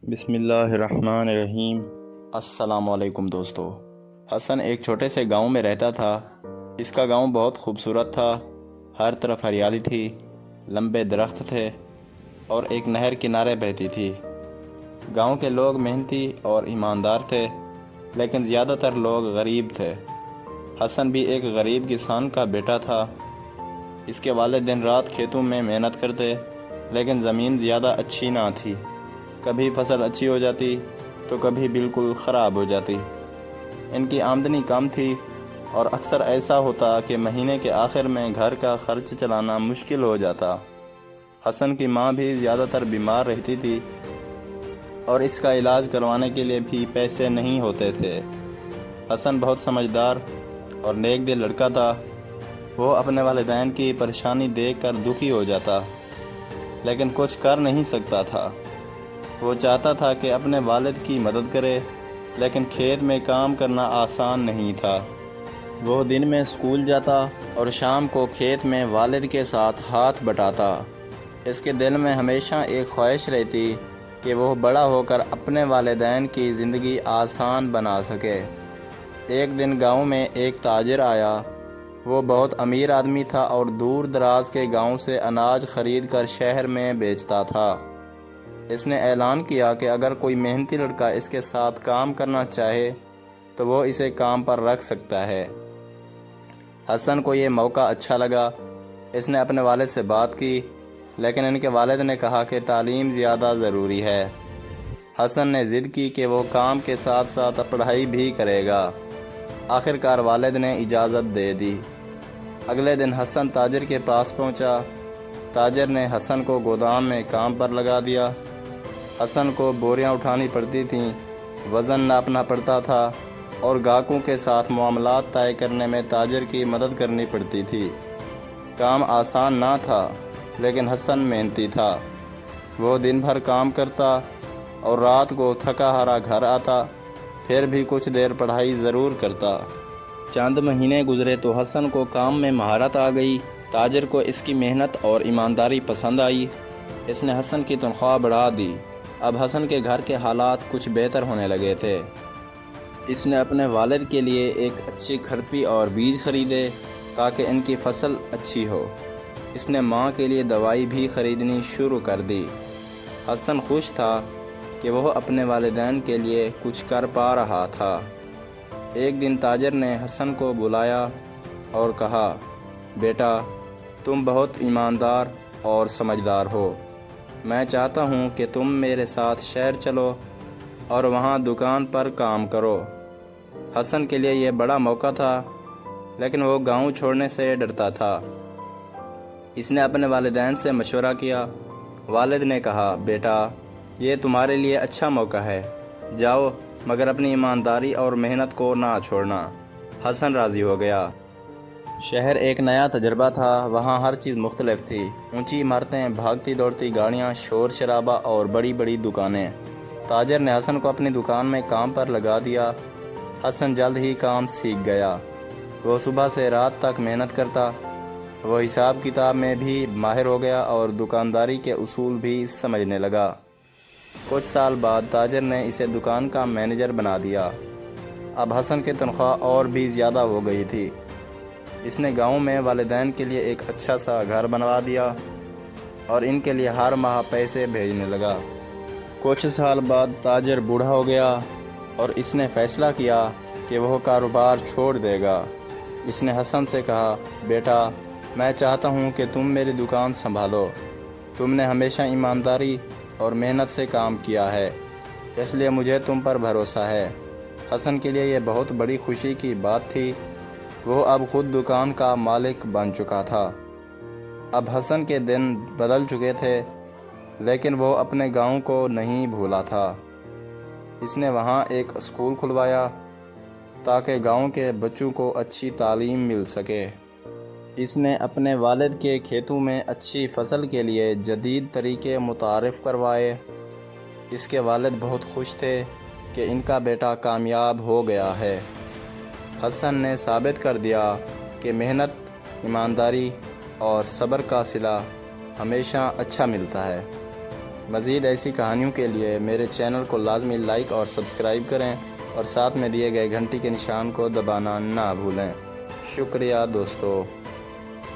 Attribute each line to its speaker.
Speaker 1: بسم اللہ الرحمن الرحیم۔ السلام علیکم دوستو۔ حسن ایک چھوٹے سے گاؤں میں رہتا تھا۔ اس کا گاؤں بہت خوبصورت تھا، ہر طرف ہریالی تھی، لمبے درخت تھے اور ایک نہر کنارے بہتی تھی۔ گاؤں کے لوگ محنتی اور ایماندار تھے، لیکن زیادہ تر لوگ غریب تھے۔ حسن بھی ایک غریب کسان کا بیٹا تھا۔ اس کے والد دن رات کھیتوں میں محنت کرتے، لیکن زمین زیادہ اچھی نہ تھی۔ کبھی فصل اچھی ہو جاتی تو کبھی بالکل خراب ہو جاتی۔ ان کی آمدنی کم تھی اور اکثر ایسا ہوتا کہ مہینے کے آخر میں گھر کا خرچ چلانا مشکل ہو جاتا۔ حسن کی ماں بھی زیادہ تر بیمار رہتی تھی اور اس کا علاج کروانے کے لیے بھی پیسے نہیں ہوتے تھے۔ حسن بہت سمجھدار اور نیک دل لڑکا تھا۔ وہ اپنے والدین کی پریشانی دیکھ کر دکھی ہو جاتا، لیکن کچھ کر نہیں سکتا تھا۔ وہ چاہتا تھا کہ اپنے والد کی مدد کرے، لیکن کھیت میں کام کرنا آسان نہیں تھا۔ وہ دن میں اسکول جاتا اور شام کو کھیت میں والد کے ساتھ ہاتھ بٹاتا۔ اس کے دل میں ہمیشہ ایک خواہش رہتی کہ وہ بڑا ہو کر اپنے والدین کی زندگی آسان بنا سکے۔ ایک دن گاؤں میں ایک تاجر آیا۔ وہ بہت امیر آدمی تھا اور دور دراز کے گاؤں سے اناج خرید کر شہر میں بیچتا تھا۔ اس نے اعلان کیا کہ اگر کوئی محنتی لڑکا اس کے ساتھ کام کرنا چاہے تو وہ اسے کام پر رکھ سکتا ہے۔ حسن کو یہ موقع اچھا لگا۔ اس نے اپنے والد سے بات کی، لیکن ان کے والد نے کہا کہ تعلیم زیادہ ضروری ہے۔ حسن نے ضد کی کہ وہ کام کے ساتھ ساتھ پڑھائی بھی کرے گا۔ آخر کار والد نے اجازت دے دی۔ اگلے دن حسن تاجر کے پاس پہنچا۔ تاجر نے حسن کو گودام میں کام پر لگا دیا۔ حسن کو بوریاں اٹھانی پڑتی تھیں، وزن ناپنا پڑتا تھا اور گاہکوں کے ساتھ معاملات طے کرنے میں تاجر کی مدد کرنی پڑتی تھی۔ کام آسان نہ تھا، لیکن حسن محنتی تھا۔ وہ دن بھر کام کرتا اور رات کو تھکا ہارا گھر آتا، پھر بھی کچھ دیر پڑھائی ضرور کرتا۔ چند مہینے گزرے تو حسن کو کام میں مہارت آ گئی۔ تاجر کو اس کی محنت اور ایمانداری پسند آئی۔ اس نے حسن کی تنخواہ بڑھا دی۔ اب حسن کے گھر کے حالات کچھ بہتر ہونے لگے تھے۔ اس نے اپنے والد کے لیے ایک اچھی کھرپی اور بیج خریدے تاکہ ان کی فصل اچھی ہو۔ اس نے ماں کے لیے دوائی بھی خریدنی شروع کر دی۔ حسن خوش تھا کہ وہ اپنے والدین کے لیے کچھ کر پا رہا تھا۔ ایک دن تاجر نے حسن کو بلایا اور کہا، بیٹا، تم بہت ایماندار اور سمجھدار ہو۔ میں چاہتا ہوں کہ تم میرے ساتھ شہر چلو اور وہاں دکان پر کام کرو۔ حسن کے لیے یہ بڑا موقع تھا، لیکن وہ گاؤں چھوڑنے سے ڈرتا تھا۔ اس نے اپنے والدین سے مشورہ کیا۔ والد نے کہا، بیٹا، یہ تمہارے لیے اچھا موقع ہے، جاؤ، مگر اپنی ایمانداری اور محنت کو نہ چھوڑنا۔ حسن راضی ہو گیا۔ شہر ایک نیا تجربہ تھا۔ وہاں ہر چیز مختلف تھی۔ اونچی عمارتیں، بھاگتی دوڑتی گاڑیاں، شور شرابہ اور بڑی بڑی دکانیں۔ تاجر نے حسن کو اپنی دکان میں کام پر لگا دیا۔ حسن جلد ہی کام سیکھ گیا۔ وہ صبح سے رات تک محنت کرتا۔ وہ حساب کتاب میں بھی ماہر ہو گیا اور دکانداری کے اصول بھی سمجھنے لگا۔ کچھ سال بعد تاجر نے اسے دکان کا مینیجر بنا دیا۔ اب حسن کی تنخواہ اور بھی زیادہ ہو گئی تھی۔ اس نے گاؤں میں والدین کے لیے ایک اچھا سا گھر بنوا دیا اور ان کے لیے ہر ماہ پیسے بھیجنے لگا۔ کچھ سال بعد تاجر بوڑھا ہو گیا اور اس نے فیصلہ کیا کہ وہ کاروبار چھوڑ دے گا۔ اس نے حسن سے کہا، بیٹا، میں چاہتا ہوں کہ تم میری دکان سنبھالو۔ تم نے ہمیشہ ایمانداری اور محنت سے کام کیا ہے، اس لیے مجھے تم پر بھروسہ ہے۔ حسن کے لیے یہ بہت بڑی خوشی کی بات تھی۔ وہ اب خود دکان کا مالک بن چکا تھا۔ اب حسن کے دن بدل چکے تھے، لیکن وہ اپنے گاؤں کو نہیں بھولا تھا۔ اس نے وہاں ایک اسکول کھلوایا تاکہ گاؤں کے بچوں کو اچھی تعلیم مل سکے۔ اس نے اپنے والد کے کھیتوں میں اچھی فصل کے لیے جدید طریقے متعارف کروائے۔ اس کے والد بہت خوش تھے کہ ان کا بیٹا کامیاب ہو گیا ہے۔ حسن نے ثابت کر دیا کہ محنت، ایمانداری اور صبر کا صلہ ہمیشہ اچھا ملتا ہے۔ مزید ایسی کہانیوں کے لیے میرے چینل کو لازمی لائک اور سبسکرائب کریں اور ساتھ میں دیے گئے گھنٹی کے نشان کو دبانا نہ بھولیں۔ شکریہ دوستو۔